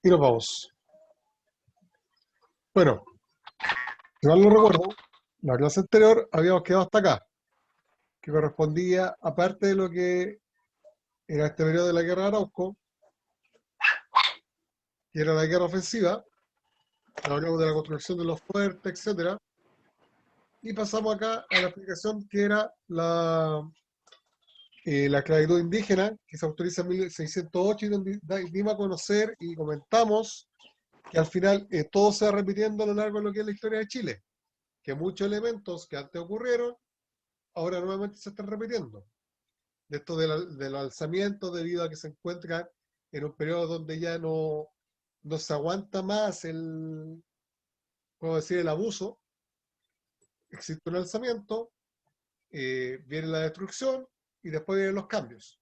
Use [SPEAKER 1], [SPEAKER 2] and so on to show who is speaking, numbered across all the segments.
[SPEAKER 1] Y nos vamos. Bueno, si mal no recuerdo, la clase anterior habíamos quedado hasta acá, que correspondía, aparte de lo que era este periodo de la guerra de Arauco, que era la guerra ofensiva, hablamos de la construcción de los fuertes, etcétera, y pasamos acá a la explicación que era la esclavitud indígena, que se autoriza en 1608 y donde dimos a conocer y comentamos que al final todo se va repitiendo a lo largo de lo que es la historia de Chile, que muchos elementos que antes ocurrieron ahora nuevamente se están repitiendo. De esto del alzamiento debido a que se encuentra en un periodo donde ya no se aguanta más puedo decir, el abuso, existe un alzamiento, viene la destrucción y después vienen los cambios.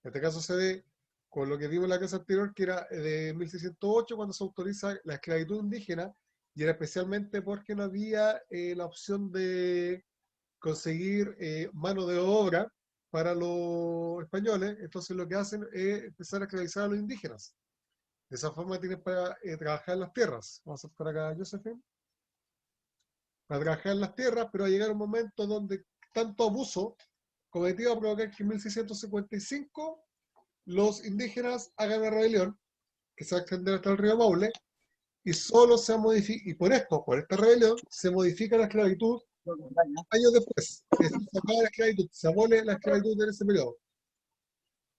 [SPEAKER 1] En este caso se ve con lo que vimos en la clase anterior, que era de 1608, cuando se autoriza la esclavitud indígena, y era especialmente porque no había la opción de conseguir mano de obra para los españoles, entonces lo que hacen es empezar a esclavizar a los indígenas. De esa forma tienen para trabajar en las tierras. Vamos a buscar acá a Josephine. Para trabajar en las tierras, pero va a llegar un momento donde tanto abuso cometido a provocar que en 1655 los indígenas hagan una rebelión que se va a extender hasta el río Maule, y solo se modifica, y por esta rebelión, se modifica la esclavitud años después. Es decir, se acaba la esclavitud, se abole la esclavitud en ese periodo.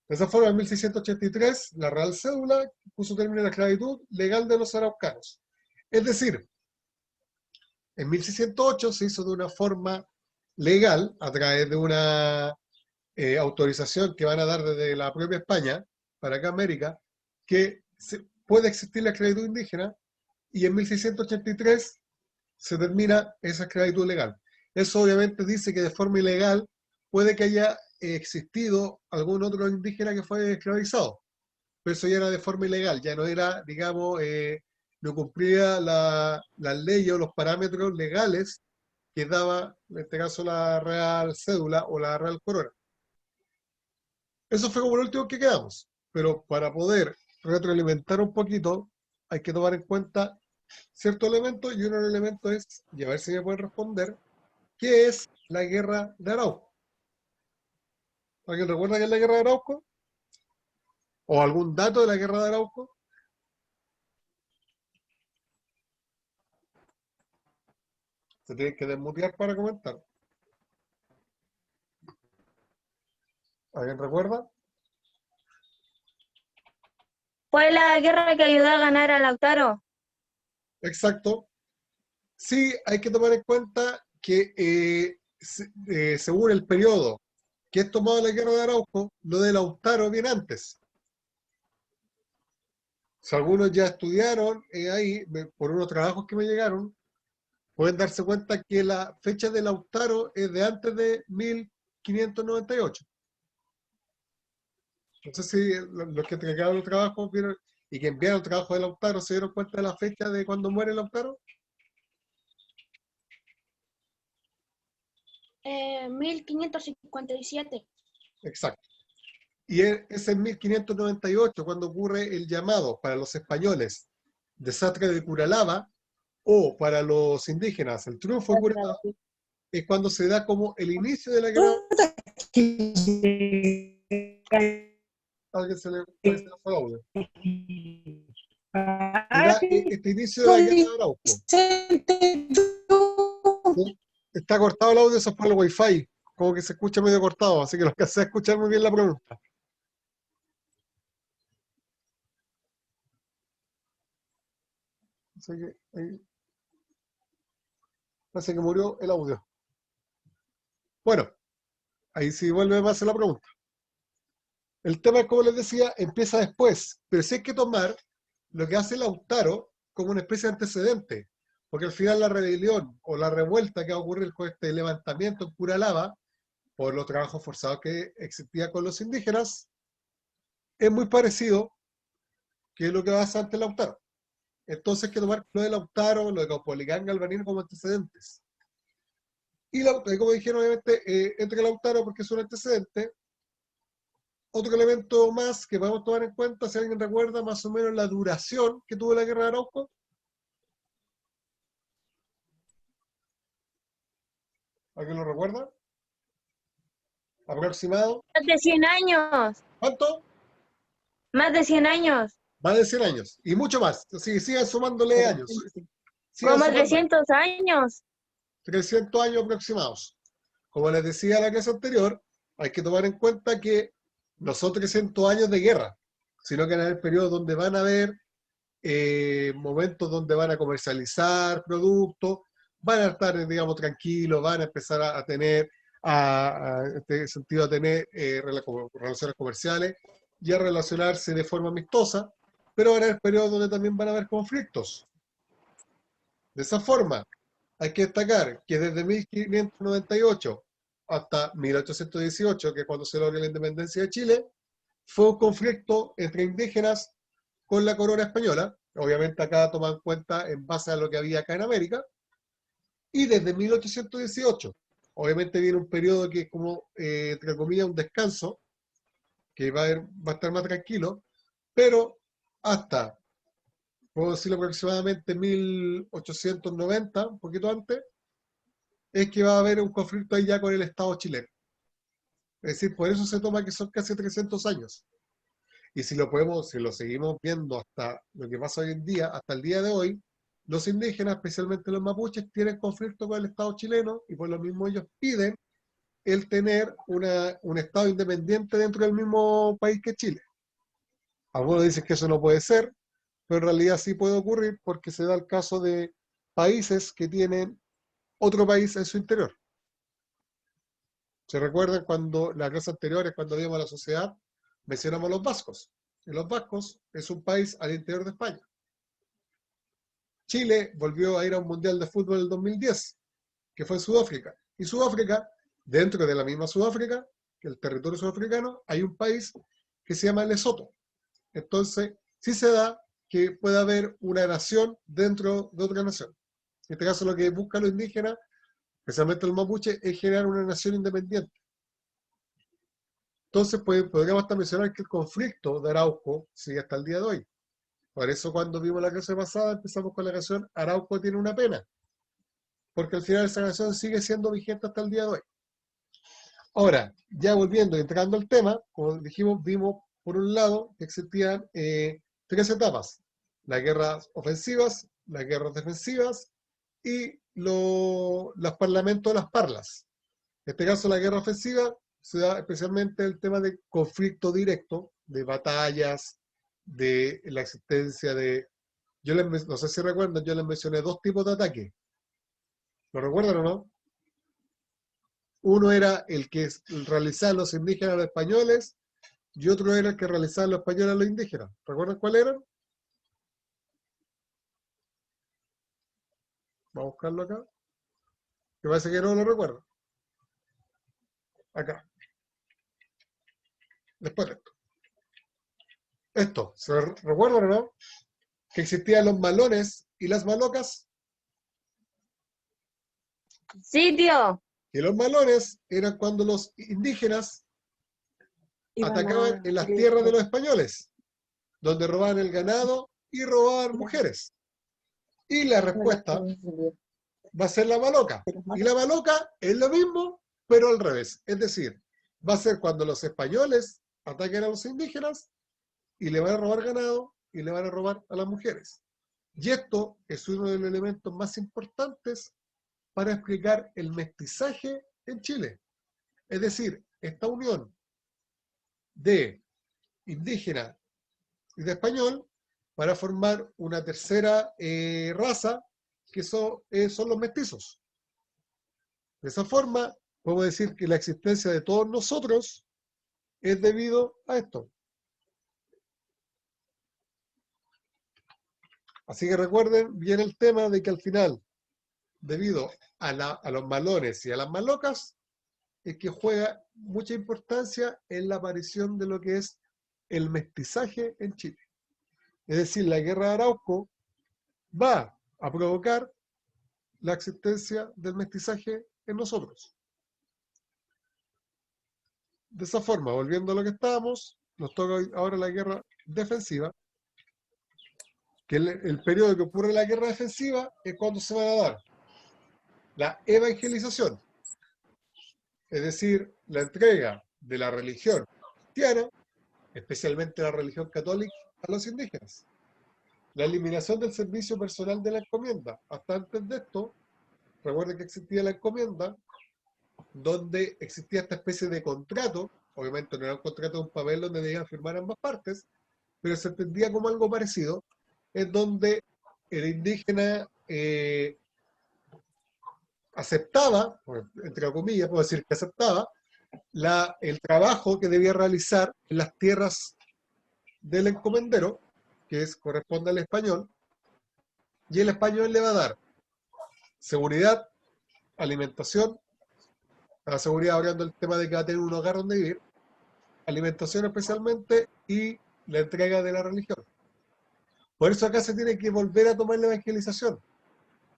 [SPEAKER 1] De esa forma, en 1683, la Real Cédula puso término a la esclavitud legal de los araucanos. Es decir, en 1608 se hizo de una forma legal, a través de una autorización que van a dar desde la propia España, para acá América, que puede existir la esclavitud indígena, y en 1683 se termina esa esclavitud legal. Eso obviamente dice que de forma ilegal puede que haya existido algún otro indígena que fue esclavizado, pero eso ya era de forma ilegal, ya no era, digamos, no cumplía las leyes o los parámetros legales que daba, en este caso, la Real Cédula o la Real Corona. Eso fue como lo último que quedamos, pero para poder retroalimentar un poquito hay que tomar en cuenta ciertos elementos, y uno de los elementos es, y a ver si me pueden responder, ¿qué es la guerra de Arauco? ¿Alguien recuerda qué es la guerra de Arauco? ¿O algún dato de la guerra de Arauco? Se tienen que desmutear para comentar. ¿Alguien recuerda?
[SPEAKER 2] Fue la guerra que ayudó a ganar a Lautaro.
[SPEAKER 1] Exacto. Sí, hay que tomar en cuenta que según el periodo que es tomado la guerra de Arauco, lo de Lautaro viene antes. Si algunos ya estudiaron ahí, por unos trabajos que me llegaron, pueden darse cuenta que la fecha de Lautaro es de antes de 1598. No sé si los que entregaron los trabajos vieron, y que enviaron el trabajo de Lautaro, se dieron cuenta de la fecha de cuando muere Lautaro.
[SPEAKER 2] 1557.
[SPEAKER 1] Exacto. Y es en 1598 cuando ocurre el llamado para los españoles desastre de Curalaba, o para los indígenas el triunfo de Curalaba, es cuando se da como el inicio de la guerra. Alguien se le fue el audio. Se da este inicio de la guerra de Arauco. ¿Sí? Está cortado el audio, eso es por el wifi, como que se escucha medio cortado, así que lo que hace es escuchar muy bien la pregunta. Así que ahí parece que murió el audio. Bueno, ahí sí vuelve más a la pregunta. El tema, como les decía, empieza después, pero sí hay que tomar lo que hace Lautaro como una especie de antecedente, porque al final la rebelión o la revuelta que va a ocurrir con este levantamiento en Curalaba, por los trabajos forzados que existía con los indígenas, es muy parecido que lo que va a hacer ante Lautaro. Entonces hay que tomar lo de Lautaro, lo de Caupolicán, Galvanino como antecedentes. Y como dijeron, obviamente, entre Lautaro, porque es un antecedente, otro elemento más que podemos tomar en cuenta, si alguien recuerda más o menos la duración que tuvo la guerra de Arauco. ¿Alguien lo recuerda? ¿Aproximado?
[SPEAKER 2] Más de 100 años.
[SPEAKER 1] ¿Cuánto?
[SPEAKER 2] Más de 100 años.
[SPEAKER 1] Más de 100 años. Y mucho más. Sí, sigan sumándole años. Sigan
[SPEAKER 2] Como
[SPEAKER 1] sumando
[SPEAKER 2] 300 años.
[SPEAKER 1] 300 años aproximados. Como les decía en la clase anterior, hay que tomar en cuenta que no son 300 años de guerra, sino que van a haber periodos donde van a haber momentos donde van a comercializar productos, van a estar, digamos, tranquilos, van a empezar a tener, en este sentido, a tener relaciones comerciales y a relacionarse de forma amistosa, pero van a haber periodos donde también van a haber conflictos. De esa forma, hay que destacar que desde 1598 hasta 1818, que es cuando se logra la independencia de Chile, fue un conflicto entre indígenas con la corona española, obviamente acá toman en cuenta en base a lo que había acá en América, y desde 1818, obviamente viene un periodo que es como, entre comillas, un descanso, que va a estar más tranquilo, pero hasta, puedo decirlo aproximadamente 1890, un poquito antes, es que va a haber un conflicto ahí ya con el Estado chileno. Es decir, por eso se toma que son casi 300 años. Y si lo seguimos viendo hasta lo que pasa hoy en día, hasta el día de hoy, los indígenas, especialmente los mapuches, tienen conflicto con el Estado chileno y por lo mismo ellos piden el tener un Estado independiente dentro del mismo país que Chile. Algunos dicen que eso no puede ser, pero en realidad sí puede ocurrir porque se da el caso de países que tienen otro país en su interior. ¿Se recuerdan cuando las clases anteriores, cuando vimos la sociedad, mencionamos a los vascos? Y los vascos es un país al interior de España. Chile volvió a ir a un mundial de fútbol en el 2010, que fue en Sudáfrica. Y Sudáfrica, dentro de la misma Sudáfrica, que el territorio sudafricano, hay un país que se llama Lesoto. Entonces, sí se da que pueda haber una nación dentro de otra nación. En este caso, lo que buscan los indígenas, especialmente el mapuche, es generar una nación independiente. Entonces, podríamos hasta mencionar que el conflicto de Arauco sigue hasta el día de hoy. Por eso cuando vimos la clase pasada empezamos con la canción Arauco tiene una pena. Porque al final esa canción sigue siendo vigente hasta el día de hoy. Ahora, ya volviendo, entrando al tema, como dijimos, vimos por un lado que existían tres etapas. Las guerras ofensivas, las guerras defensivas y los parlamentos de las parlas. En este caso, la guerra ofensiva se da especialmente el tema de conflicto directo, de batallas, de la existencia de... no sé si recuerdan, yo les mencioné dos tipos de ataque. ¿Lo recuerdan o no? Uno era el que realizaban los indígenas a los españoles y otro era el que realizaban los españoles a los indígenas. ¿Recuerdan cuál eran? Vamos a buscarlo acá. Que parece que no lo recuerdo. Acá. Después de esto. Esto, ¿se recuerdan o no? Que existían los malones y las malocas.
[SPEAKER 2] Sí, tío.
[SPEAKER 1] Y los malones eran cuando los indígenas atacaban en las tierras de los españoles, donde robaban el ganado y robaban mujeres. Y la respuesta va a ser la maloca. Y la maloca es lo mismo, pero al revés. Es decir, va a ser cuando los españoles ataquen a los indígenas y le van a robar ganado y le van a robar a las mujeres. Y esto es uno de los elementos más importantes para explicar el mestizaje en Chile. Es decir, esta unión de indígena y de español para formar una tercera raza que son los mestizos. De esa forma, podemos decir que la existencia de todos nosotros es debido a esto. Así que recuerden bien el tema de que al final, debido a los malones y a las malocas, es que juega mucha importancia en la aparición de lo que es el mestizaje en Chile. Es decir, la guerra de Arauco va a provocar la existencia del mestizaje en nosotros. de esa forma, volviendo a lo que estábamos, nos toca ahora la guerra defensiva, que el periodo que ocurre la guerra defensiva es cuando se va a dar la evangelización, es decir, la entrega de la religión cristiana, especialmente la religión católica, a los indígenas. La eliminación del servicio personal de la encomienda. Hasta antes de esto, recuerden que existía la encomienda, donde existía esta especie de contrato, obviamente no era un contrato de un papel donde debían firmar ambas partes, pero se entendía como algo parecido, en donde el indígena aceptaba, entre comillas, puedo decir que aceptaba, el trabajo que debía realizar en las tierras del encomendero, que corresponde al español, y el español le va a dar seguridad, alimentación, la seguridad hablando del tema de que va a tener un hogar donde vivir, alimentación especialmente, y la entrega de la religión. Por eso acá se tiene que volver a tomar la evangelización,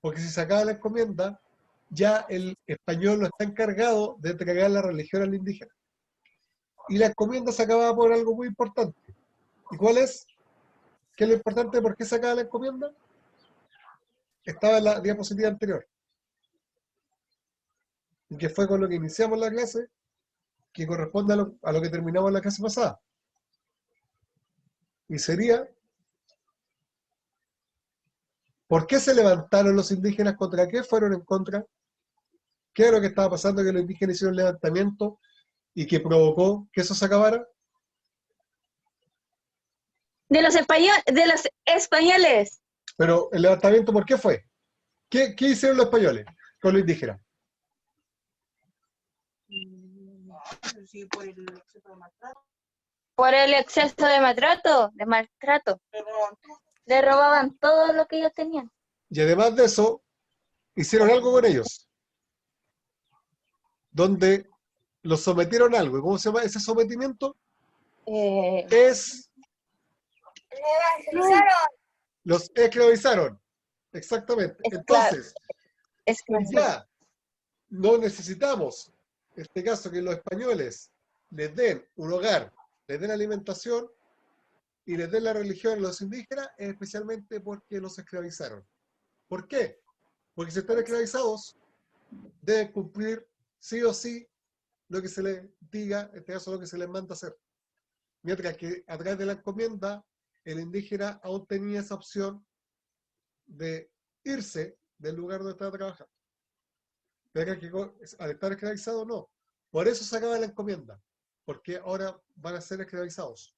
[SPEAKER 1] porque si se acaba la encomienda, ya el español no está encargado de entregar la religión al indígena. Y la encomienda se acaba por algo muy importante. ¿Y cuál es? ¿Qué es lo importante? ¿Por qué se acaba la encomienda? Estaba en la diapositiva anterior. Y que fue con lo que iniciamos la clase, que corresponde a lo que terminamos la clase pasada. Y sería, ¿por qué se levantaron los indígenas? ¿Contra qué fueron en contra? ¿Qué era lo que estaba pasando? Que los indígenas hicieron un levantamiento y que provocó que eso se acabara.
[SPEAKER 2] De los españoles.
[SPEAKER 1] Pero el levantamiento, ¿por qué fue? ¿Qué hicieron los españoles con los indígenas?
[SPEAKER 3] Sí, por el exceso de maltrato.
[SPEAKER 2] Por el exceso de maltrato. Le robaban todo lo que ellos tenían.
[SPEAKER 1] Y además de eso, hicieron algo con ellos, donde los sometieron a algo. ¿Y cómo se llama ese sometimiento? Los esclavizaron. Exactamente. Entonces, ya no necesitamos, en este caso, que los españoles les den un hogar, les den alimentación y les den la religión a los indígenas, especialmente porque los esclavizaron. ¿Por qué? Porque si están esclavizados, deben cumplir sí o sí lo que se les diga, en este caso lo que se les manda hacer. Mientras que a través de la encomienda, el indígena aún tenía esa opción de irse del lugar donde estaba trabajando. Pero que al estar esclavizado, no. Por eso se acaba la encomienda, porque ahora van a ser esclavizados.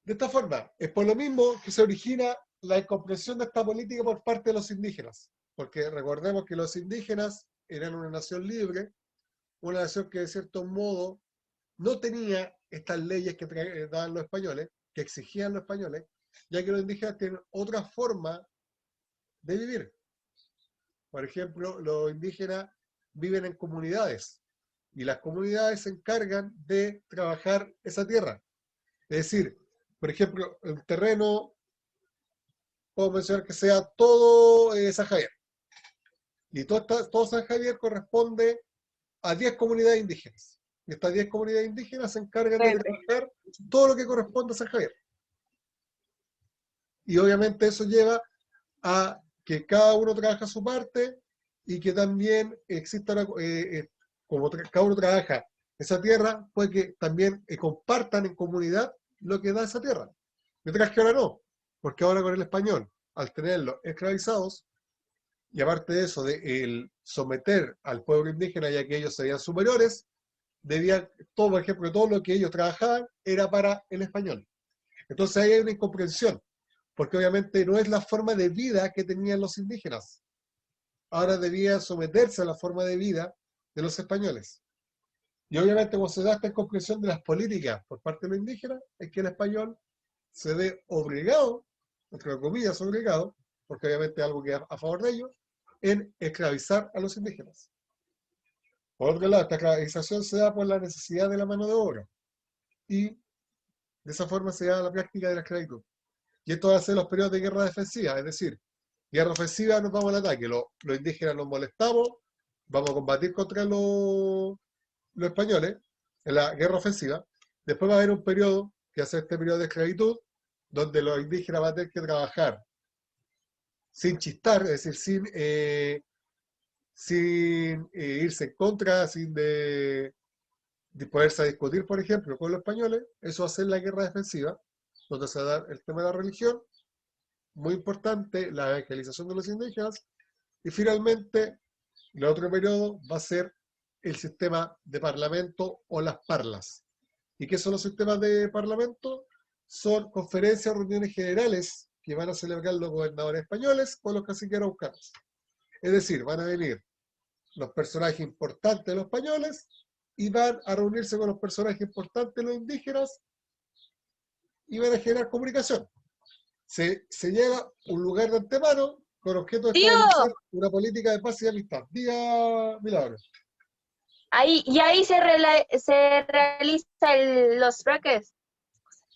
[SPEAKER 1] De esta forma, es por lo mismo que se origina la incomprensión de esta política por parte de los indígenas, porque recordemos que los indígenas eran una nación libre, una nación que de cierto modo no tenía estas leyes que daban los españoles, que exigían los españoles, ya que los indígenas tienen otra forma de vivir. Por ejemplo, los indígenas viven en comunidades y las comunidades se encargan de trabajar esa tierra. Es decir, por ejemplo, el terreno, puedo mencionar que sea todo San Javier. Y todo San Javier corresponde a 10 comunidades indígenas. Y estas 10 comunidades indígenas se encargan de trabajar todo lo que corresponde a San Javier. Y obviamente eso lleva a que cada uno trabaja su parte y que también exista, como cada uno trabaja esa tierra, pues que también compartan en comunidad lo que da esa tierra. Mientras que ahora no, porque ahora con el español, al tenerlos esclavizados, y aparte de eso, de el someter al pueblo indígena, ya que ellos serían superiores, debían, todo, por ejemplo, todo lo que ellos trabajaban era para el español. Entonces ahí hay una incomprensión, porque obviamente no es la forma de vida que tenían los indígenas. Ahora debían someterse a la forma de vida de los españoles. Y obviamente cuando se da esta incomprensión de las políticas por parte de los indígenas, es que el español se ve obligado, entre comillas obligado, porque obviamente es algo que es a favor de ellos, en esclavizar a los indígenas. Por otro lado, esta esclavización se da por la necesidad de la mano de obra. Y de esa forma se da la práctica de la esclavitud. Y esto va a ser los periodos de guerra defensiva, es decir, guerra ofensiva nos vamos al ataque, los indígenas nos molestamos, vamos a combatir contra los los españoles, en la guerra ofensiva. Después va a haber un periodo, que va a ser este periodo de esclavitud, donde los indígenas van a tener que trabajar sin chistar, es decir, sin irse en contra, sin de poderse discutir, por ejemplo, con los españoles. Eso va a ser la guerra defensiva, donde se va a dar el tema de la religión, muy importante, la evangelización de los indígenas, y finalmente, el otro periodo va a ser el sistema de parlamento o las parlas. ¿Y qué son los sistemas de parlamento? Son conferencias, reuniones generales que van a celebrar los gobernadores españoles con los caciques araucanos. Es decir, van a venir los personajes importantes de los españoles y van a reunirse con los personajes importantes de los indígenas y van a generar comunicación. Se llega a un lugar de antemano con objeto de
[SPEAKER 2] Tío,
[SPEAKER 1] establecer una política de paz y amistad. Diga, Milagro.
[SPEAKER 2] y ahí se realizan los trueques.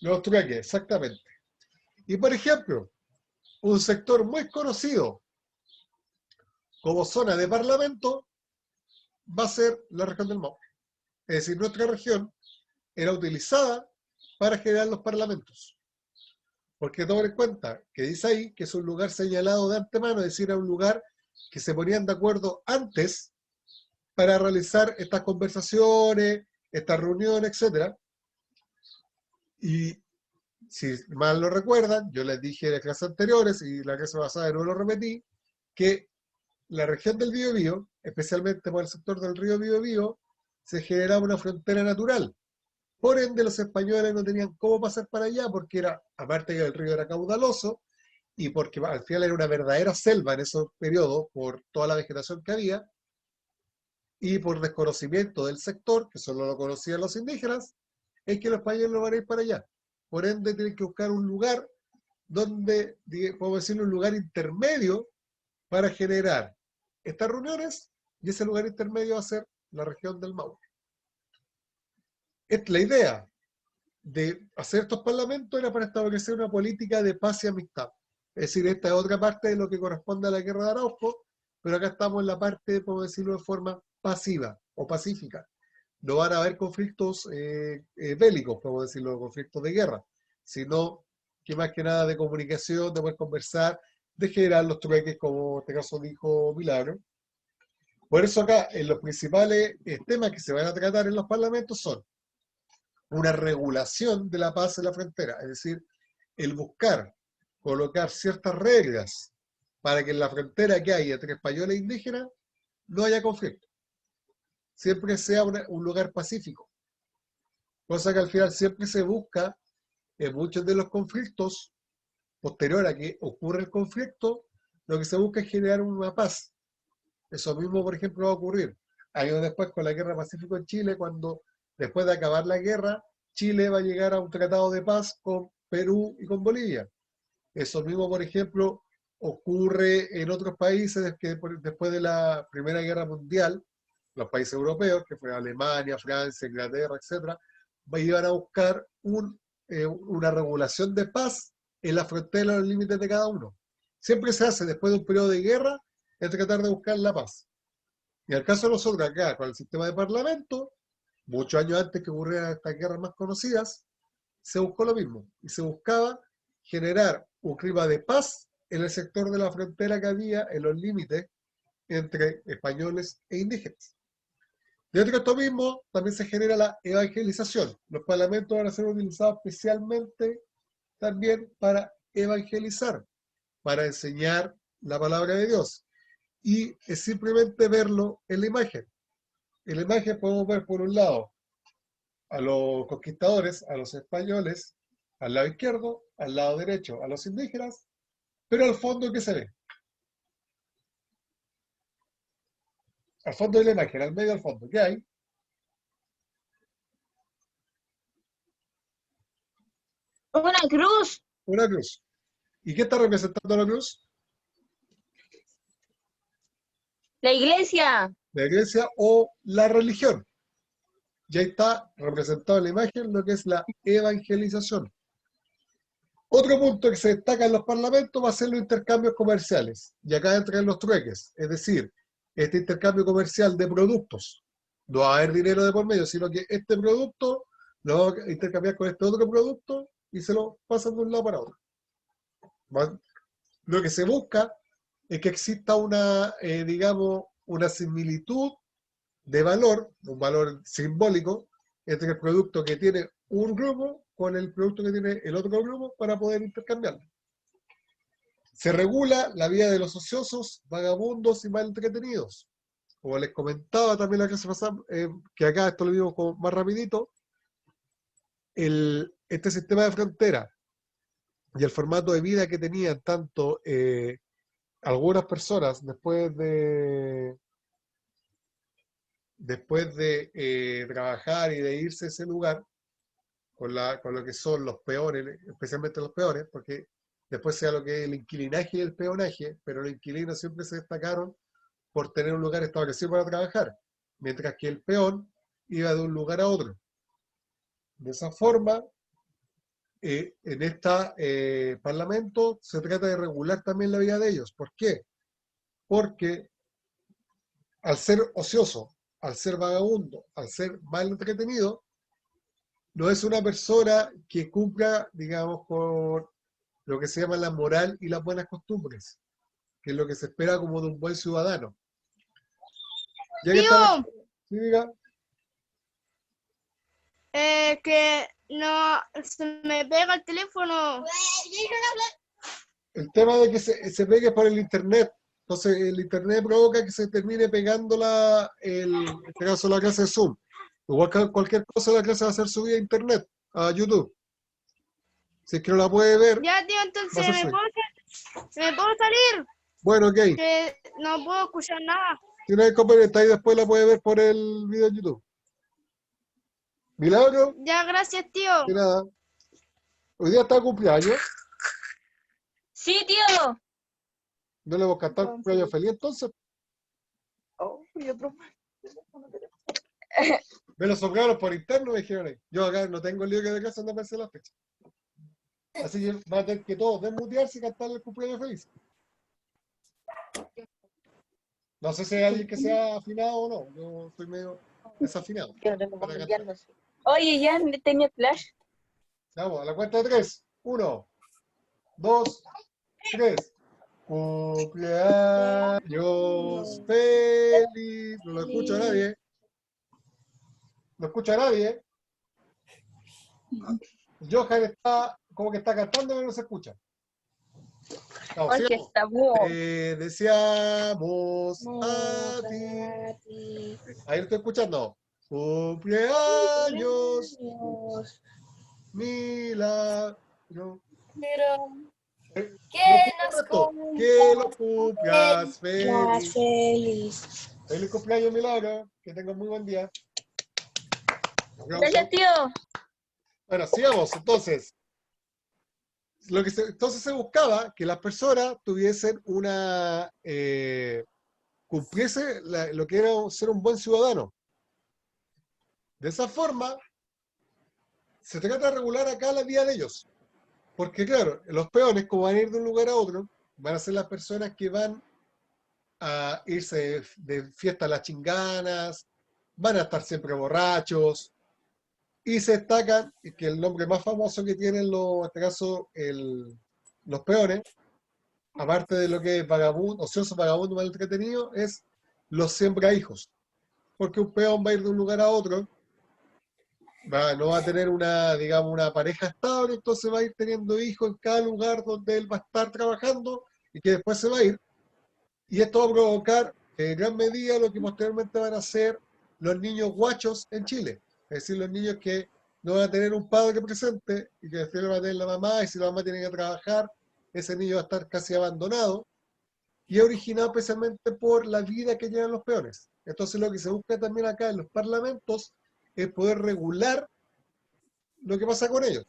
[SPEAKER 1] Los trueques, exactamente. Y por ejemplo, un sector muy conocido como zona de parlamento va a ser la región del Maule. Es decir, nuestra región era utilizada para generar los parlamentos. Porque tomen en cuenta que dice ahí que es un lugar señalado de antemano, es decir, era un lugar que se ponían de acuerdo antes para realizar estas conversaciones, estas reuniones, etc. Y si mal no recuerdan, yo les dije en las clases anteriores y la clase pasada no lo repetí, que la región del Biobío, especialmente por el sector del río Biobío, se generaba una frontera natural. Por ende, los españoles no tenían cómo pasar para allá porque era, aparte que el río era caudaloso y porque al final era una verdadera selva en esos periodos por toda la vegetación que había y por desconocimiento del sector, que solo lo conocían los indígenas, es que los españoles no van a ir para allá. Por ende, tienen que buscar un lugar donde, podemos decirlo, un lugar intermedio para generar estas reuniones, y ese lugar intermedio va a ser la región del Maule. La idea de hacer estos parlamentos era para establecer una política de paz y amistad. Es decir, esta es otra parte de lo que corresponde a la guerra de Arauco, pero acá estamos en la parte, podemos decirlo de forma pasiva o pacífica. No van a haber conflictos bélicos, podemos decirlo, conflictos de guerra, sino que más que nada de comunicación, de poder conversar, de generar los trueques, como en este caso dijo Milagro. Por eso acá, en los principales temas que se van a tratar en los parlamentos son una regulación de la paz en la frontera, es decir, el buscar colocar ciertas reglas para que en la frontera que hay entre españoles e indígenas no haya conflicto. Siempre sea un lugar pacífico. Cosa que al final siempre se busca en muchos de los conflictos, posterior a que ocurre el conflicto, lo que se busca es generar una paz. Eso mismo, por ejemplo, va a ocurrir años después con la Guerra Pacífico en Chile, cuando después de acabar la guerra, Chile va a llegar a un tratado de paz con Perú y con Bolivia. Eso mismo, por ejemplo, ocurre en otros países que después de la Primera Guerra Mundial, los países europeos, que fue Alemania, Francia, Inglaterra, etc., iban a buscar una regulación de paz en la frontera, en los límites de cada uno. Siempre se hace después de un periodo de guerra, es tratar de buscar la paz. Y en el caso de nosotros acá, con el sistema de parlamento, muchos años antes que ocurrieran estas guerras más conocidas, se buscó lo mismo. Y se buscaba generar un clima de paz en el sector de la frontera que había en los límites entre españoles e indígenas. Dentro de esto mismo, también se genera la evangelización. Los parlamentos van a ser utilizados especialmente también para evangelizar, para enseñar la palabra de Dios. Y es simplemente verlo en la imagen. En la imagen podemos ver, por un lado, a los conquistadores, a los españoles, al lado izquierdo, al lado derecho, a los indígenas, pero al fondo, ¿qué se ve? Al fondo de la imagen, al medio, al fondo, ¿qué hay?
[SPEAKER 2] Una cruz.
[SPEAKER 1] Una cruz. ¿Y qué está representando la cruz?
[SPEAKER 2] La iglesia.
[SPEAKER 1] La iglesia o la religión. Ya está representado en la imagen lo que es la evangelización. Otro punto que se destaca en los parlamentos va a ser los intercambios comerciales. Y acá entran los trueques, es decir, este intercambio comercial de productos. No va a haber dinero de por medio, sino que este producto lo vamos a intercambiar con este otro producto y se lo pasan de un lado para otro. Lo que se busca es que exista una, digamos, una similitud de valor, un valor simbólico, entre el producto que tiene un grupo con el producto que tiene el otro grupo para poder intercambiarlo. Se regula la vida de los ociosos, vagabundos y mal entretenidos. Como les comentaba también la clase pasada, que acá esto lo digo más rapidito, este sistema de frontera y el formato de vida que tenían tanto algunas personas después de trabajar y de irse a ese lugar, con lo que son los peones, especialmente los peones, porque después sea lo que es el inquilinaje y el peonaje, pero los inquilinos siempre se destacaron por tener un lugar establecido para trabajar, mientras que el peón iba de un lugar a otro. De esa forma, en este parlamento se trata de regular también la vida de ellos. ¿Por qué? Porque al ser ocioso, al ser vagabundo, al ser mal entretenido, no es una persona que cumpla, digamos, con lo que se llama la moral y las buenas costumbres, que es lo que se espera como de un buen ciudadano. Ya que estamos...
[SPEAKER 4] Tío,
[SPEAKER 1] ¿Sí, diga?
[SPEAKER 4] que no se me pega el teléfono.
[SPEAKER 1] El tema de que se pegue por el internet. Entonces, el internet provoca que se termine pegando en este caso, la clase de Zoom. Igual que cualquier cosa, la clase va a ser subida a internet, a YouTube. Si es que no la puede ver,
[SPEAKER 4] Ya, tío,
[SPEAKER 1] va a
[SPEAKER 4] entonces
[SPEAKER 1] ser
[SPEAKER 4] me
[SPEAKER 1] subida.
[SPEAKER 4] puedo salir,
[SPEAKER 1] Bueno, ok.
[SPEAKER 4] que no puedo escuchar nada.
[SPEAKER 1] Si no hay inconveniente, ahí después la puede ver por el video de YouTube. Milagro,
[SPEAKER 4] Ya, gracias, tío.
[SPEAKER 1] de nada. Hoy día está de cumpleaños.
[SPEAKER 2] Sí, tío.
[SPEAKER 1] No le vamos a cantar cumpleaños feliz entonces.
[SPEAKER 3] Oh, y otro.
[SPEAKER 1] Me lo soplaron por interno, me dijeron ahí. Yo acá no tengo el lío que de casa, no pensé la fecha. Así que va a tener que todos desmutearse y cantarle el cumpleaños feliz. No sé si hay alguien que sea afinado o no. Yo estoy medio desafinado.
[SPEAKER 2] Yo no tengo
[SPEAKER 1] Para
[SPEAKER 2] cómo
[SPEAKER 1] cantar.
[SPEAKER 2] enviarlo. Oye, ya tenía flash.
[SPEAKER 1] Vamos, a la cuenta de 3. 1, 2, 3. Cumpleaños feliz. No lo escucha nadie. No escucha nadie. Johan está como que está cantando pero no se escucha. Vamos,
[SPEAKER 2] Porque
[SPEAKER 1] sigamos.
[SPEAKER 2] está bueno.
[SPEAKER 1] Deseamos a ti. Ahí lo estoy escuchando. Cumpleaños, milagro. Eh, que lo cumplas feliz. Feliz cumpleaños, milagro. Que tengas muy buen día. Aplauso.
[SPEAKER 2] Gracias, tío.
[SPEAKER 1] Bueno, sigamos entonces. Entonces se buscaba que las personas tuviesen cumpliese lo que era ser un buen ciudadano. De esa forma, se trata de regular acá la vida de ellos. Porque claro, los peones, como van a ir de un lugar a otro, van a ser las personas que van a irse de fiesta a las chinganas, van a estar siempre borrachos, y se destacan que el nombre más famoso que tienen en este caso los peones, aparte de lo que es vagabundo, ocioso, vagabundo, mal entretenido, es los siembrahijos. Porque un peón va a ir de un lugar a otro, no va a tener digamos, una pareja estable, entonces va a ir teniendo hijos en cada lugar donde él va a estar trabajando y que después se va a ir. Y esto va a provocar en gran medida lo que posteriormente van a ser los niños guachos en Chile. Es decir, los niños que no van a tener un padre presente y que después van a tener la mamá, y si la mamá tiene que trabajar, ese niño va a estar casi abandonado. Y es originado especialmente por la vida que llevan los peones. Entonces lo que se busca también acá en los parlamentos es poder regular lo que pasa con ellos.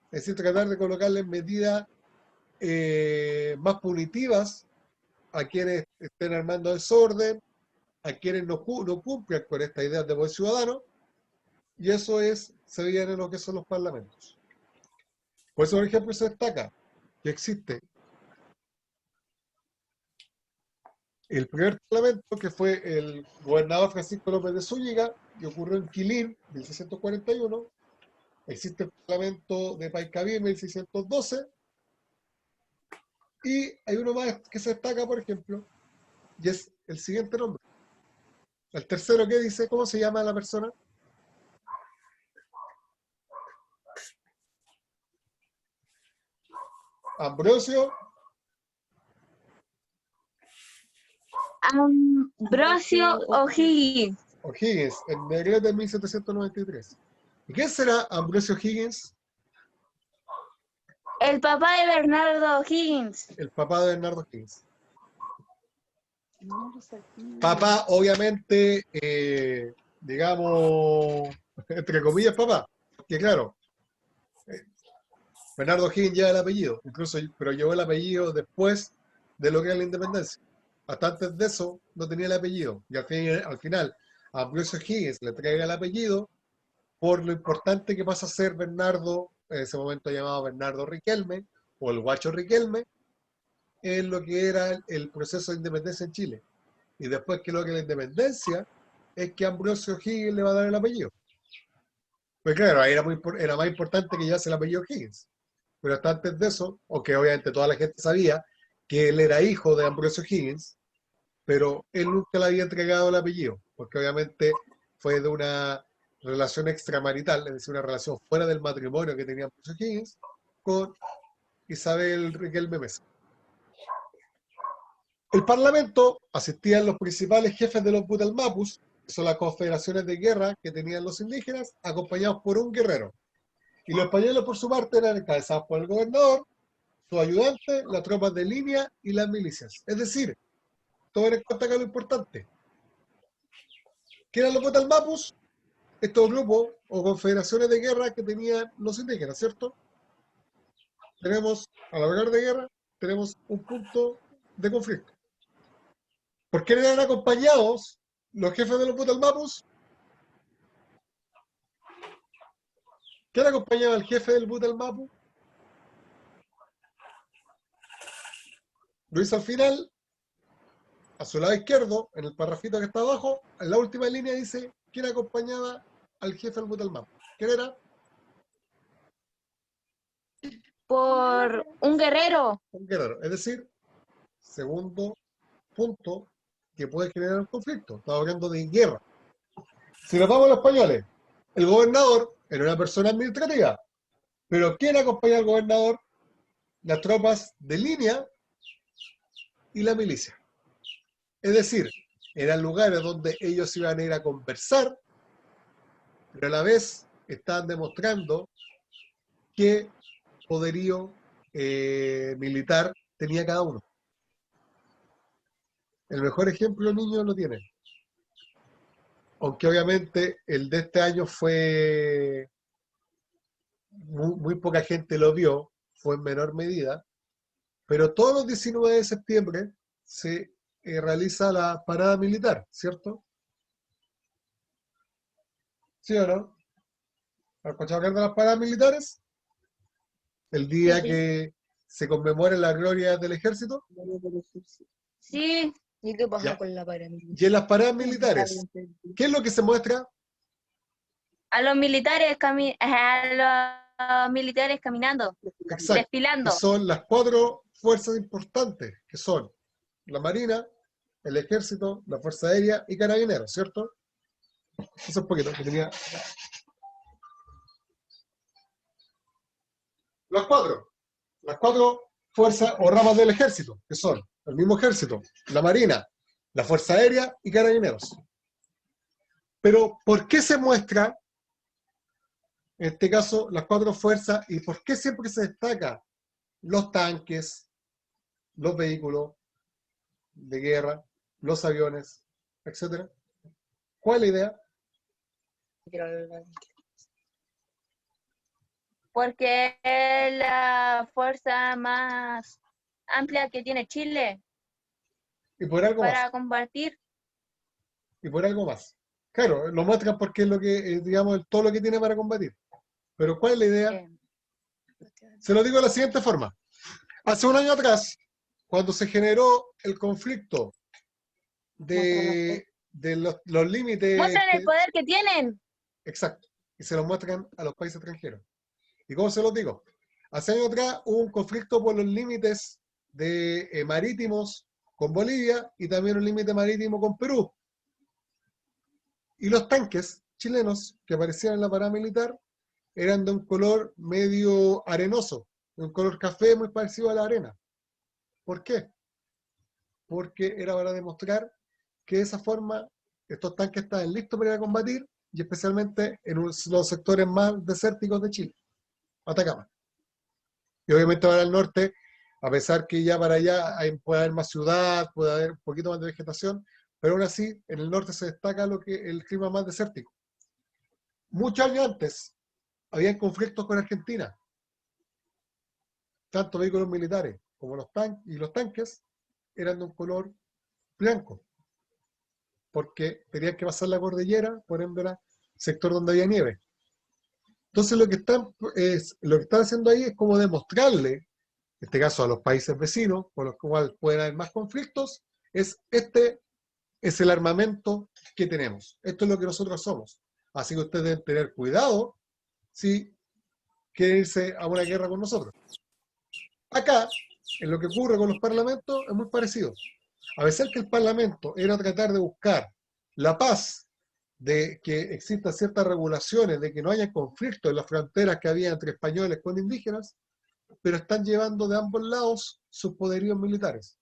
[SPEAKER 1] Es decir, tratar de colocarles medidas más punitivas a quienes estén armando desorden, a quienes no cumplan con esta idea de buen ciudadano, y eso se veía en lo que son los parlamentos. Por eso, por ejemplo, se destaca que existe el primer parlamento, que fue el gobernador Francisco López de Zúñiga, que ocurrió en Quilín, 1641. Existe el parlamento de Paiscaví, 1612. Y hay uno más que se destaca, por ejemplo, y es el siguiente nombre. El tercero, ¿qué dice? ¿Cómo se llama la persona? Ambrosio
[SPEAKER 2] Ambrosio O'Higgins.
[SPEAKER 1] O'Higgins, en Negrete de 1793. ¿Y quién será Ambrosio O'Higgins?
[SPEAKER 2] El papá de Bernardo O'Higgins.
[SPEAKER 1] El papá de Bernardo O'Higgins. Papá, obviamente, digamos, entre comillas, papá. Que claro, Bernardo O'Higgins lleva el apellido, incluso, pero llevó el apellido después de lo que era la independencia. Hasta antes de eso no tenía el apellido. Y al final a Ambrosio O'Higgins le entrega el apellido por lo importante que pasa a ser Bernardo, en ese momento llamado Bernardo Riquelme, o el Guacho Riquelme, en lo que era el proceso de independencia en Chile. Y después que lo que la independencia es que Ambrosio O'Higgins le va a dar el apellido. Pues claro, ahí era más importante que llevase el apellido O'Higgins. Pero hasta antes de eso, aunque obviamente toda la gente sabía que él era hijo de Ambrosio O'Higgins, pero él nunca le había entregado el apellido, porque obviamente fue de una relación extramarital, es decir, una relación fuera del matrimonio que tenía Ambrosio O'Higgins con Isabel Riquelme Mesa. El Parlamento asistían los principales jefes de los Butalmapus, que son las confederaciones de guerra que tenían los indígenas, acompañados por un guerrero. Y los españoles, por su parte, eran encabezados por el gobernador, su ayudante, las tropas de línea y las milicias. Es decir, tomen en cuenta acá lo importante. ¿Qué eran los Butalmapus? Estos grupos o confederaciones de guerra que tenían los indígenas, ¿cierto? Tenemos, al hablar de guerra, tenemos un punto de conflicto. ¿Por qué eran acompañados los jefes de los Butalmapus? ¿Quién acompañaba al jefe del Butalmapu? Lo hizo al final, a su lado izquierdo, en el parrafito que está abajo, en la última línea dice quién acompañaba al jefe del Butalmapu. ¿Quién era?
[SPEAKER 2] Por un guerrero.
[SPEAKER 1] Un guerrero. Es decir, segundo punto que puede generar un conflicto. Estamos hablando de guerra. Si nos vamos a los españoles, el gobernador era una persona administrativa. Pero ¿quién acompaña al gobernador? Las tropas de línea y la milicia. Es decir, eran lugares donde ellos iban a ir a conversar, pero a la vez estaban demostrando qué poderío militar tenía cada uno. El mejor ejemplo, niños, lo tienen. Aunque obviamente el de este año fue muy poca gente lo vio, fue en menor medida, pero todos los 19 de septiembre se realiza la parada militar, ¿cierto? ¿Sí o no? ¿Has escuchado hablar de las paradas militares? El día
[SPEAKER 2] Sí.
[SPEAKER 1] que se conmemora la gloria del ejército.
[SPEAKER 2] Sí.
[SPEAKER 5] ¿Y qué pasó
[SPEAKER 1] Ya.
[SPEAKER 5] con la paramilitar?
[SPEAKER 1] Y en las paradas militares, ¿qué es lo que se muestra?
[SPEAKER 2] A los militares caminando,
[SPEAKER 1] Exacto.
[SPEAKER 2] desfilando.
[SPEAKER 1] Que son las 4 fuerzas importantes, que son la Marina, el Ejército, la Fuerza Aérea y Carabineros, ¿cierto? Eso es un poquito que tenía. Las cuatro fuerzas o ramas del ejército, que son el mismo ejército, la Marina, la Fuerza Aérea y Carabineros. Pero, ¿por qué se muestra, en este caso, las 4 fuerzas y por qué siempre se destaca los tanques, los vehículos de guerra, los aviones, etcétera? ¿Cuál es la idea?
[SPEAKER 2] Porque es la fuerza más amplia que tiene Chile
[SPEAKER 1] Y por algo más.
[SPEAKER 2] para combatir.
[SPEAKER 1] Y por algo más. Claro, lo muestran porque es lo que, digamos, todo lo que tiene para combatir. Pero ¿cuál es la idea? Se lo digo de la siguiente forma. Hace un año atrás, cuando se generó el conflicto de los límites.
[SPEAKER 2] Muestran el poder que tienen.
[SPEAKER 1] Exacto. Y se los muestran a los países extranjeros. ¿Y cómo se los digo? Hace años atrás hubo un conflicto por los límites marítimos con Bolivia y también un límite marítimo con Perú. Y los tanques chilenos que aparecían en la parada militar eran de un color medio arenoso, de un color café muy parecido a la arena. ¿Por qué? Porque era para demostrar que de esa forma estos tanques estaban listos para ir a combatir, y especialmente en los sectores más desérticos de Chile, Atacama. Y obviamente para el norte, a pesar que ya para allá puede haber más ciudad, puede haber un poquito más de vegetación, pero aún así en el norte se destaca el clima más desértico. Muchos años antes había conflictos con Argentina, tanto vehículos militares como los tanques eran de un color blanco, porque tenían que pasar la cordillera, por ende era sector donde había nieve. Entonces lo que están haciendo ahí es como demostrarle, en este caso a los países vecinos, con los cuales pueden haber más conflictos, este es el armamento que tenemos. Esto es lo que nosotros somos. Así que ustedes deben tener cuidado si quieren irse a una guerra con nosotros. Acá, en lo que ocurre con los parlamentos, es muy parecido. A pesar que el parlamento era tratar de buscar la paz, de que existan ciertas regulaciones, de que no haya conflicto en las fronteras que había entre españoles con indígenas, pero están llevando de ambos lados sus poderíos militares.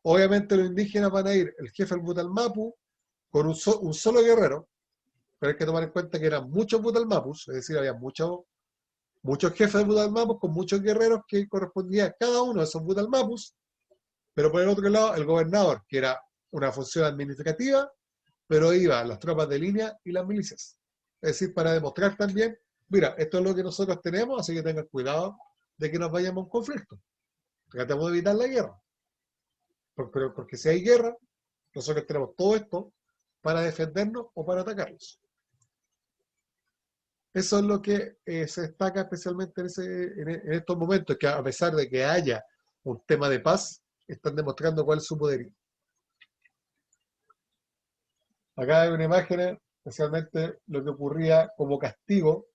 [SPEAKER 1] Obviamente los indígenas van a ir, el jefe del Butalmapu, con un solo guerrero, pero hay que tomar en cuenta que eran muchos Butalmapus, es decir, había muchos jefes de Butalmapus con muchos guerreros que correspondían a cada uno de esos Butalmapus, pero por el otro lado el gobernador, que era una función administrativa, pero iba las tropas de línea y las milicias. Es decir, para demostrar también, mira, esto es lo que nosotros tenemos, así que tengan cuidado de que nos vayamos a un conflicto. Tratemos de evitar la guerra. Porque si hay guerra, nosotros tenemos todo esto para defendernos o para atacarlos. Eso es lo que se destaca especialmente en estos momentos, que a pesar de que haya un tema de paz, están demostrando cuál es su poderío. Acá hay una imagen, especialmente lo que ocurría como castigo,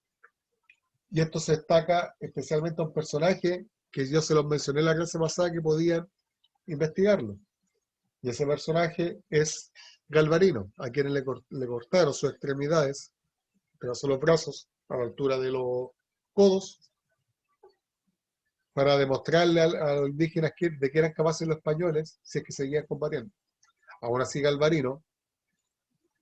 [SPEAKER 1] y esto se destaca especialmente a un personaje que yo se los mencioné la clase pasada que podían investigarlo. Y ese personaje es Galvarino, a quien le cortaron sus extremidades, pero solo los brazos, a la altura de los codos, para demostrarle a los indígenas de que eran capaces los españoles si es que seguían combatiendo. Aún así Galvarino,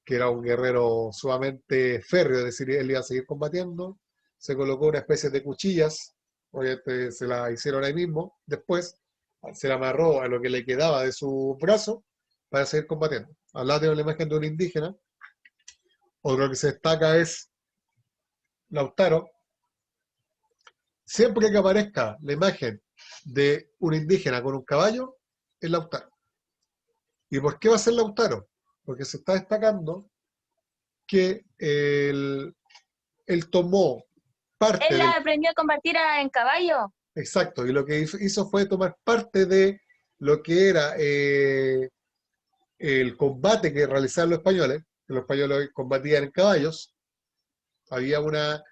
[SPEAKER 1] que era un guerrero sumamente férreo, es decir, él iba a seguir combatiendo, se colocó una especie de cuchillas, obviamente se la hicieron ahí mismo, después se la amarró a lo que le quedaba de su brazo para seguir combatiendo. Al lado tiene la imagen de un indígena. Otro que se destaca es Lautaro. Siempre que aparezca la imagen de un indígena con un caballo, es Lautaro. ¿Y por qué va a ser Lautaro? Porque se está destacando que él tomó parte
[SPEAKER 2] Él aprendió a combatir en caballo.
[SPEAKER 1] Exacto, y lo que hizo fue tomar parte de lo que era el combate que realizaban los españoles, que los españoles combatían en caballos. Había una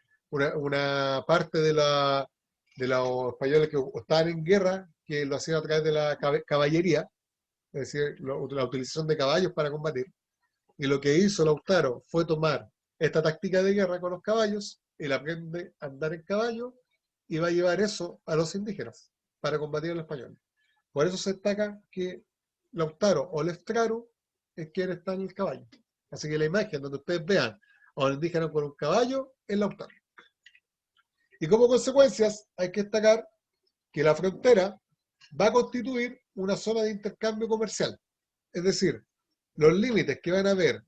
[SPEAKER 1] parte de los españoles que estaban en guerra que lo hacían a través de la caballería, es decir, la utilización de caballos para combatir. Y lo que hizo Lautaro fue tomar esta táctica de guerra con los caballos, él aprende a andar en caballo y va a llevar eso a los indígenas para combatir a los españoles. Por eso se destaca que Lautaro o Leftraru es quien está en el caballo. Así que la imagen donde ustedes vean a un indígena con un caballo es Lautaro. Y como consecuencias hay que destacar que la frontera va a constituir una zona de intercambio comercial. Es decir, los límites que van a haber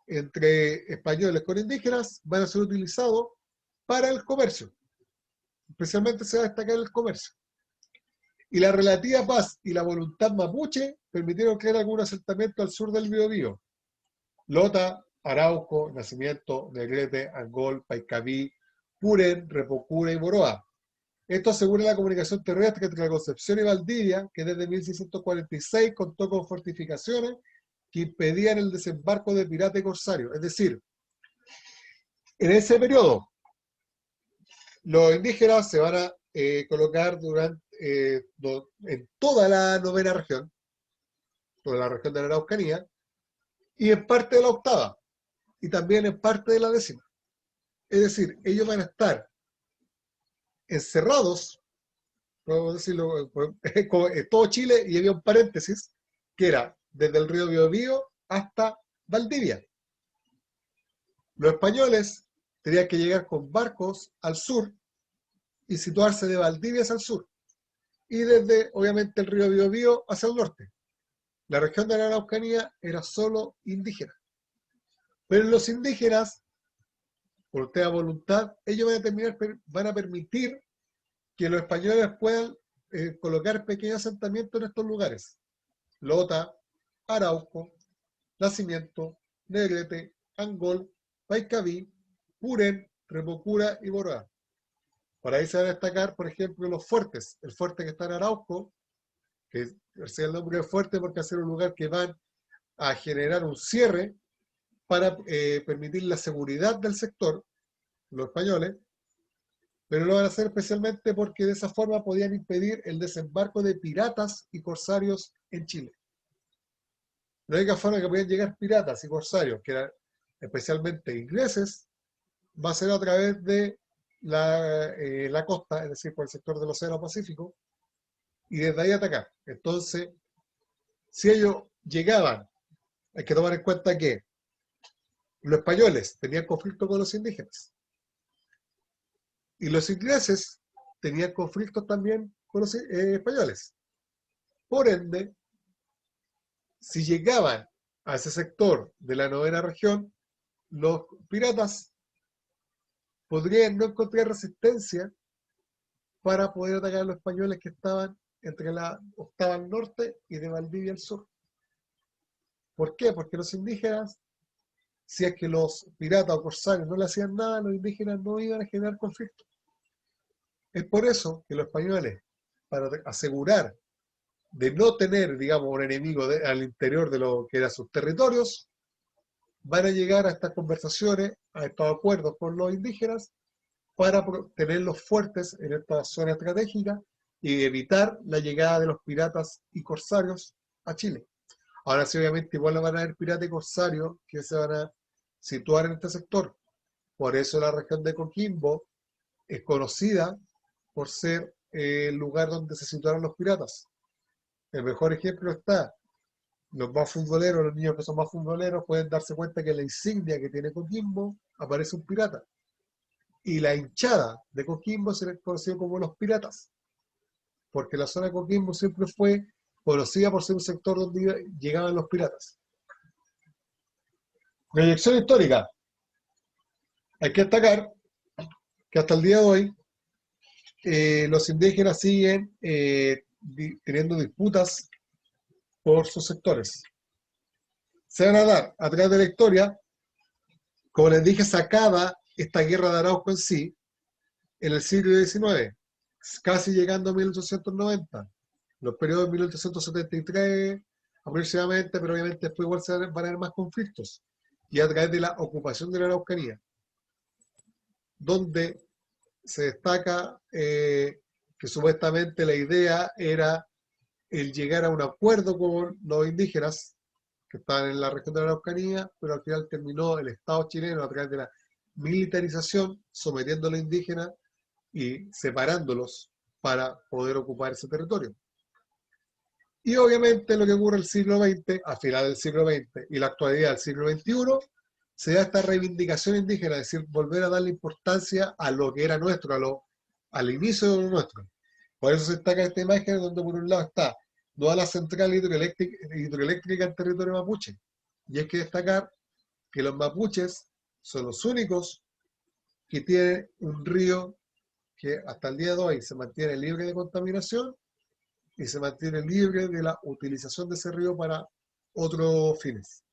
[SPEAKER 1] entre españoles con indígenas van a ser utilizados para el comercio. Especialmente se va a destacar el comercio. Y la relativa paz y la voluntad mapuche permitieron crear algunos asentamientos al sur del Biobío. Lota, Arauco, Nacimiento, Negrete, Angol, Paicabí, Puren, Repocura y Boroa. Esto asegura la comunicación terrestre entre la Concepción y Valdivia, que desde 1646 contó con fortificaciones que impedían el desembarco de piratas y corsarios. Es decir, en ese periodo, los indígenas se van a colocar en toda la novena región, toda la región de la Araucanía, y en parte de la octava, y también en parte de la décima. Es decir, ellos van a estar encerrados, podemos decirlo, en todo Chile, y había un paréntesis, que era desde el río Biobío hasta Valdivia. Los españoles tenían que llegar con barcos al sur y situarse de Valdivia hacia el sur, y desde, obviamente, el río Biobío hacia el norte. La región de la Araucanía era solo indígena. Pero los indígenas, por tema voluntad, ellos van a permitir que los españoles puedan colocar pequeños asentamientos en estos lugares. Lota, Arauco, Nacimiento, Negrete, Angol, Paicaví, Purén, Remocura y Boroa. Por ahí se van a destacar, por ejemplo, los fuertes. El fuerte que está en Arauco, que es el nombre de fuerte porque es un lugar que van a generar un cierre para permitir la seguridad del sector, los españoles, pero lo van a hacer especialmente porque de esa forma podían impedir el desembarco de piratas y corsarios en Chile. La única forma que podían llegar piratas y corsarios, que eran especialmente ingleses, va a ser a través de la costa, es decir, por el sector del Océano Pacífico, y desde ahí atacar. Entonces, si ellos llegaban, hay que tomar en cuenta que los españoles tenían conflicto con los indígenas, y los ingleses tenían conflictos también con los españoles. Por ende, si llegaban a ese sector de la novena región, los piratas podrían no encontrar resistencia para poder atacar a los españoles que estaban entre la octava al norte y de Valdivia al sur. ¿Por qué? Porque los indígenas, si es que los piratas o corsarios no le hacían nada, los indígenas no iban a generar conflicto. Es por eso que los españoles, para asegurar de no tener, digamos, un enemigo al interior de lo que eran sus territorios, van a llegar a estas conversaciones, a estos acuerdos con los indígenas, para tenerlos fuertes en esta zona estratégica y evitar la llegada de los piratas y corsarios a Chile. Ahora sí, obviamente, igual van a haber piratas y corsarios que se van a situar en este sector. Por eso la región de Coquimbo es conocida por ser el lugar donde se situaron los piratas. El mejor ejemplo está, los más futboleros, los niños que son más futboleros pueden darse cuenta que en la insignia que tiene Coquimbo aparece un pirata. Y la hinchada de Coquimbo se les conoció como los piratas, porque la zona de Coquimbo siempre fue conocida por ser un sector donde llegaban los piratas. Proyección histórica. Hay que destacar que hasta el día de hoy los indígenas siguen teniendo disputas por sus sectores. Se van a dar a través de la historia, como les dije, se acaba esta guerra de Arauco en sí en el siglo XIX, casi llegando a 1890, los periodos de 1873 aproximadamente, pero obviamente después igual se van a haber más conflictos, y a través de la ocupación de la Araucanía, donde se destaca que supuestamente la idea era el llegar a un acuerdo con los indígenas que estaban en la región de la Araucanía, pero al final terminó el Estado chileno a través de la militarización, sometiendo a los indígenas y separándolos para poder ocupar ese territorio. Y obviamente lo que ocurre en el siglo XX, a final del siglo XX y la actualidad del siglo XXI, se da esta reivindicación indígena, es decir, volver a darle importancia a lo que era nuestro, al inicio de lo nuestro. Por eso se destaca esta imagen donde por un lado está toda la central hidroeléctrica en territorio mapuche. Y hay que destacar que los mapuches son los únicos que tienen un río que hasta el día de hoy se mantiene libre de contaminación y se mantiene libre de la utilización de ese río para otros fines.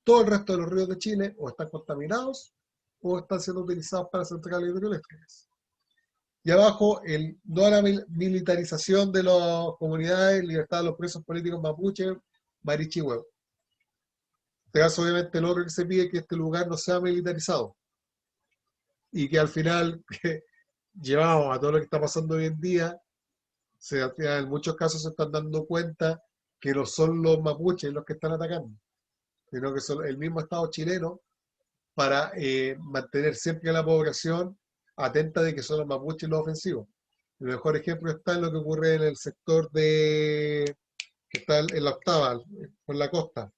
[SPEAKER 1] Todo el resto de los ríos de Chile o están contaminados o están siendo utilizados para centrales hidroeléctricas. Y abajo, no a la militarización de las comunidades, libertad de los presos políticos mapuche, marichihuevo. este caso, obviamente, lo otro que se pide es que este lugar no sea militarizado y que al final, llevado a todo lo que está pasando hoy en día, en muchos casos se están dando cuenta que no son los mapuches los que están atacando, sino que son el mismo Estado chileno para mantener siempre a la población atenta de que son los mapuches los ofensivos. El mejor ejemplo está en lo que ocurre en el sector que está en la octava, por la costa,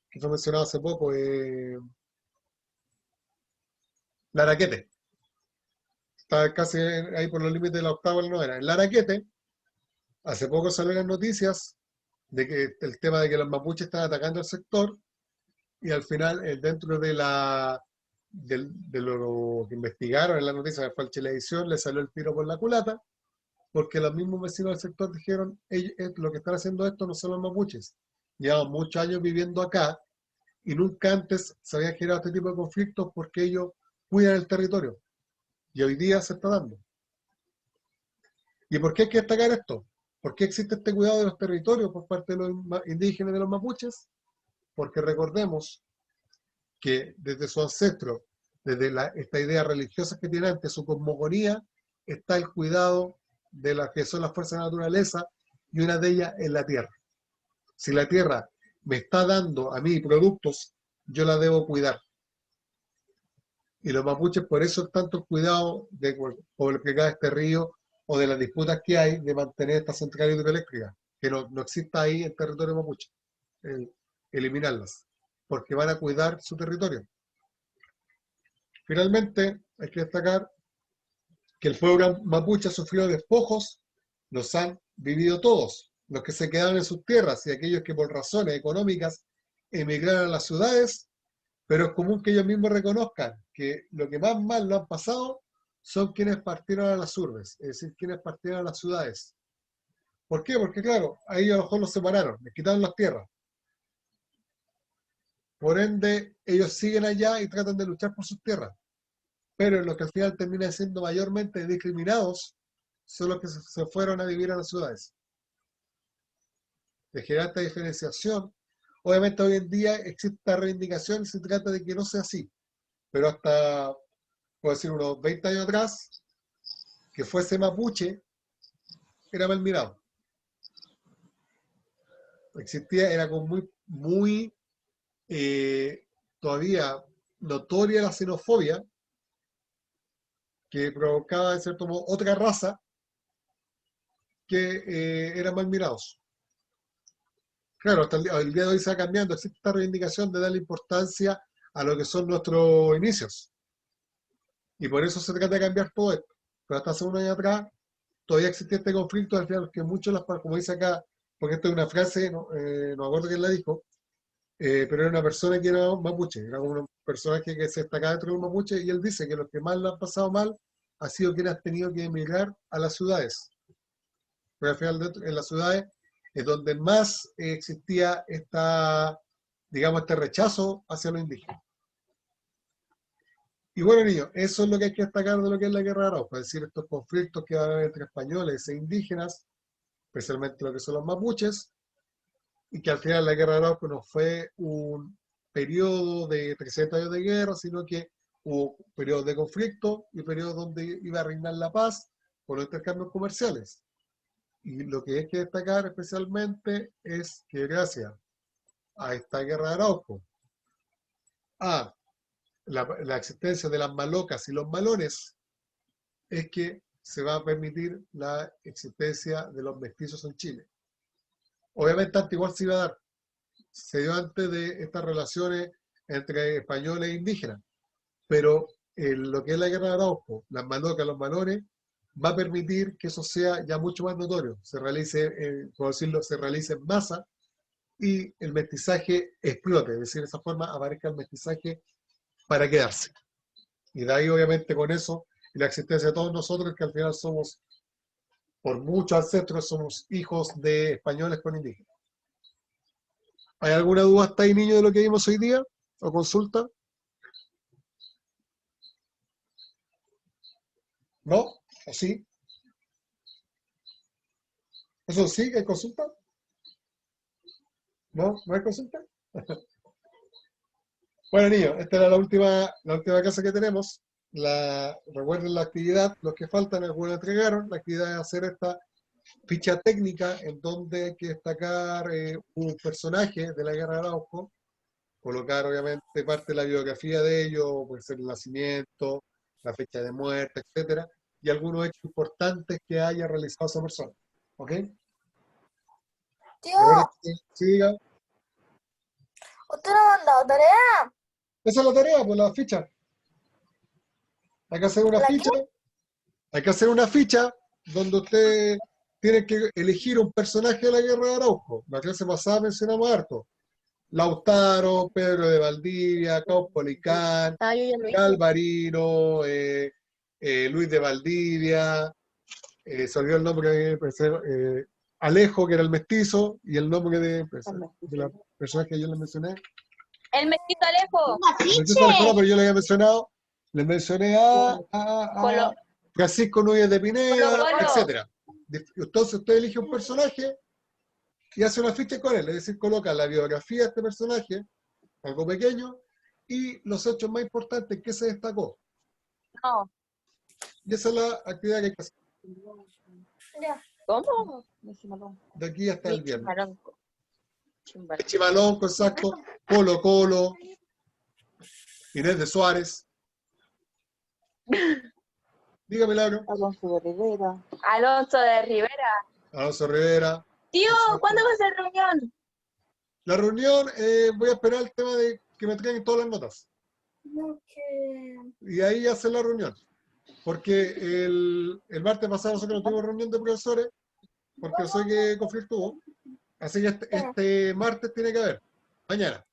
[SPEAKER 1] que fue mencionado hace poco, Laraquete. Está casi ahí por los límites de la octava y la novena. En Laraquete, hace poco salieron las noticias de que el tema de que los mapuches están atacando el sector y al final dentro de lo que investigaron en la noticia de fue Chilevisión le salió el tiro por la culata porque los mismos vecinos del sector dijeron lo que están haciendo esto no son los mapuches, llevan muchos años viviendo acá y nunca antes se había generado este tipo de conflictos porque ellos cuidan el territorio y hoy día se está dando. ¿Y por qué hay que destacar esto? ¿Por qué existe este cuidado de los territorios por parte de los indígenas de los mapuches? Porque recordemos que desde su ancestro, desde esta idea religiosa que tiene ante su cosmogonía, está el cuidado de las que son las fuerzas de la naturaleza y una de ellas es la tierra. Si la tierra me está dando a mí productos, yo la debo cuidar. Y los mapuches por eso es tanto el cuidado por el que cae este río o de las disputas que hay de mantener esta central hidroeléctrica, que no exista ahí en territorio mapuche, eliminarlas, porque van a cuidar su territorio. Finalmente, hay que destacar que el pueblo mapuche ha sufrido despojos, los han vivido todos, los que se quedaron en sus tierras y aquellos que por razones económicas emigraron a las ciudades, pero es común que ellos mismos reconozcan que lo que más mal lo han pasado son quienes partieron a las urbes, es decir, quienes partieron a las ciudades. ¿Por qué? Porque claro, ahí a lo mejor los separaron, les quitaron las tierras. Por ende, ellos siguen allá y tratan de luchar por sus tierras. Pero los que al final terminan siendo mayormente discriminados son los que se fueron a vivir a las ciudades. De generar esta diferenciación, obviamente hoy en día existe esta reivindicación y se trata de que no sea así. Pero hasta, puedo decir, unos 20 años atrás, que fuese mapuche, era mal mirado. Existía, era como muy todavía notoria la xenofobia que provocaba en cierto modo otra raza que eran mal mirados. Claro, hasta el día de hoy se va cambiando, existe esta reivindicación de darle importancia a lo que son nuestros inicios. Y por eso se trata de cambiar todo esto. Pero hasta hace un año atrás todavía existía este conflicto, al final que muchos, como dice acá, porque esto es una frase, no me acuerdo quién la dijo, pero era una persona que era mapuche, era como un personaje que se destacaba dentro del mapuche, y él dice que los que más lo han pasado mal ha sido quienes han tenido que emigrar a las ciudades. Pero al final en las ciudades es donde más existía digamos, este rechazo hacia los indígenas. Y bueno, niños, eso es lo que hay que destacar de lo que es la Guerra de Arauco, es decir, estos conflictos que va a haber entre españoles e indígenas, especialmente lo que son los mapuches, y que al final la Guerra de Arauco no fue un periodo de 300 años de guerra, sino que hubo periodos de conflicto y periodos donde iba a reinar la paz por los intercambios comerciales. Y lo que hay que destacar especialmente es que gracias a esta Guerra de Arauco, a la existencia de las malocas y los malones, es que se va a permitir la existencia de los mestizos en Chile. Obviamente antes igual se iba a dar, se dio antes de estas relaciones entre españoles e indígenas, pero lo que es la Guerra de Arauco, las malocas, los malones, va a permitir que eso sea ya mucho más notorio, se realice, por decirlo, se realice en masa y el mestizaje explote, es decir, de esa forma aparezca el mestizaje para quedarse. Y de ahí obviamente con eso, y la existencia de todos nosotros, que al final somos, por muchos ancestros, somos hijos de españoles con indígenas. ¿Hay alguna duda hasta ahí, niño, de lo que vimos hoy día? ¿O consulta? ¿No? ¿O sí? ¿Eso sí? ¿Hay consulta? ¿No? ¿No hay consulta? Bueno, niños, esta era la última clase que tenemos. Recuerden la actividad, los que faltan, algunos entregaron. La actividad es hacer esta ficha técnica en donde hay que destacar un personaje de la Guerra de Arauco, colocar obviamente parte de la biografía de ellos, puede ser el nacimiento, la fecha de muerte, etcétera, y algunos hechos importantes que haya realizado esa persona. ¿Ok?
[SPEAKER 5] Tío,
[SPEAKER 1] Recuerden sí, diga.
[SPEAKER 5] ¿usted no me ha mandado tarea?
[SPEAKER 1] Esa es la tarea, pues la ficha. Hay que hacer una
[SPEAKER 5] ¿La
[SPEAKER 1] ficha. Hay que hacer una ficha donde usted tiene que elegir un personaje de la Guerra de Arauco. La clase pasada mencionamos harto. Lautaro, Pedro de Valdivia, Caupolicán,
[SPEAKER 2] Ah, yo ya lo hice.
[SPEAKER 1] Galvarino, Luis de Valdivia, se olvidó el nombre, Alejo, que era el mestizo, y el nombre de la persona que yo le mencioné.
[SPEAKER 2] El mestizo Alejo.
[SPEAKER 5] ¡Un
[SPEAKER 1] El mestizo Alejo, no,
[SPEAKER 5] afiche!
[SPEAKER 1] pero yo le había mencionado, le mencioné a
[SPEAKER 2] Colo-
[SPEAKER 1] Francisco Núñez de Pineda,
[SPEAKER 2] Colo.
[SPEAKER 1] etcétera. Entonces usted elige un personaje y hace una ficha con él, es decir, coloca la biografía de este personaje, algo pequeño, y los hechos más importantes que se destacó.
[SPEAKER 2] No.
[SPEAKER 1] Y esa es la actividad que hay que hacer
[SPEAKER 5] Ya.
[SPEAKER 2] ¿Cómo?
[SPEAKER 1] de aquí hasta el viernes.
[SPEAKER 2] Chimaronco.
[SPEAKER 1] Chimalonco, exacto, Colo Colo, Inés de Suárez. Dígame, Milagro.
[SPEAKER 3] Alonso de Rivera.
[SPEAKER 2] Alonso de Rivera.
[SPEAKER 1] Alonso Rivera.
[SPEAKER 2] Tío,
[SPEAKER 1] Exacto.
[SPEAKER 2] ¿cuándo va a ser reunión?
[SPEAKER 1] La reunión, voy a esperar el tema de que me traigan todas las notas.
[SPEAKER 5] No, que...
[SPEAKER 1] Y ahí hacer la reunión. Porque el martes pasado nosotros no tuvimos reunión de profesores, porque no sé qué conflicto hubo. Así que este martes tiene que haber, mañana.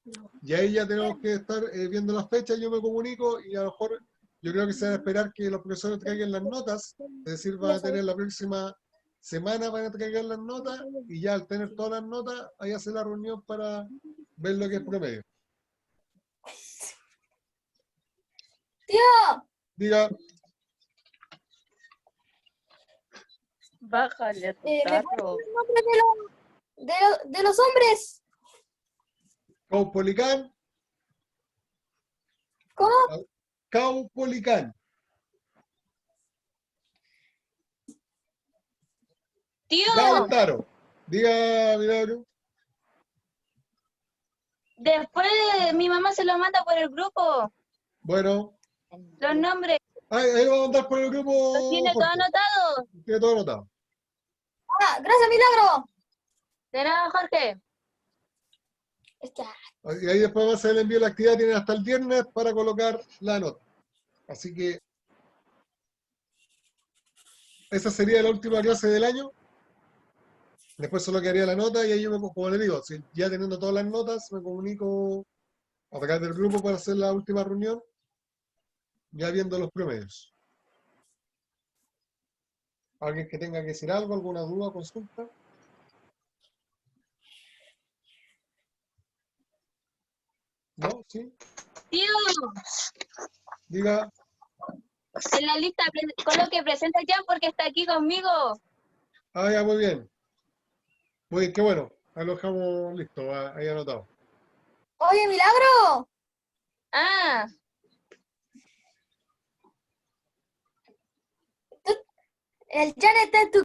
[SPEAKER 1] Y ahí ya tenemos que estar viendo las fechas, yo me comunico y a lo mejor yo creo que se va a esperar que los profesores traigan las notas, es decir, van a tener la próxima semana van a traigan las notas y ya al tener todas las notas, ahí hace la reunión para ver lo que es promedio.
[SPEAKER 5] Tío,
[SPEAKER 1] Diga,
[SPEAKER 2] Bájale tu
[SPEAKER 5] ¿me
[SPEAKER 2] tarro.
[SPEAKER 5] puedes el nombre de los hombres?
[SPEAKER 1] Caupolicán,
[SPEAKER 5] ¿Cómo?
[SPEAKER 1] Caupolicán.
[SPEAKER 2] Tío,
[SPEAKER 1] Lautaro. Diga, Milagro.
[SPEAKER 2] después mi mamá se lo manda por el grupo.
[SPEAKER 1] Bueno,
[SPEAKER 2] Los nombres.
[SPEAKER 1] ahí lo vamos a mandar por el grupo.
[SPEAKER 2] Los tiene todo
[SPEAKER 1] Jorge.
[SPEAKER 2] anotado.
[SPEAKER 1] Tiene todo anotado.
[SPEAKER 5] Ah, gracias, Milagro.
[SPEAKER 2] De nada, Jorge.
[SPEAKER 5] Es que,
[SPEAKER 1] Y ahí después va a hacer el envío de la actividad, tienen hasta el viernes para colocar la nota. Así que esa sería la última clase del año. Después solo quedaría la nota y ahí yo, como le digo, si ya teniendo todas las notas, me comunico a través del grupo para hacer la última reunión, ya viendo los promedios. ¿Alguien que tenga que decir algo, alguna duda, consulta? ¿No? ¿Sí?
[SPEAKER 2] Tío,
[SPEAKER 1] Diga.
[SPEAKER 2] en la lista coloque presenta ya porque está aquí conmigo.
[SPEAKER 1] Ah, ya, muy bien. Muy bien, qué bueno. Ahí lo dejamos listo, ahí anotado.
[SPEAKER 5] oye, Milagro.
[SPEAKER 2] Ah,
[SPEAKER 5] El Jan está en tu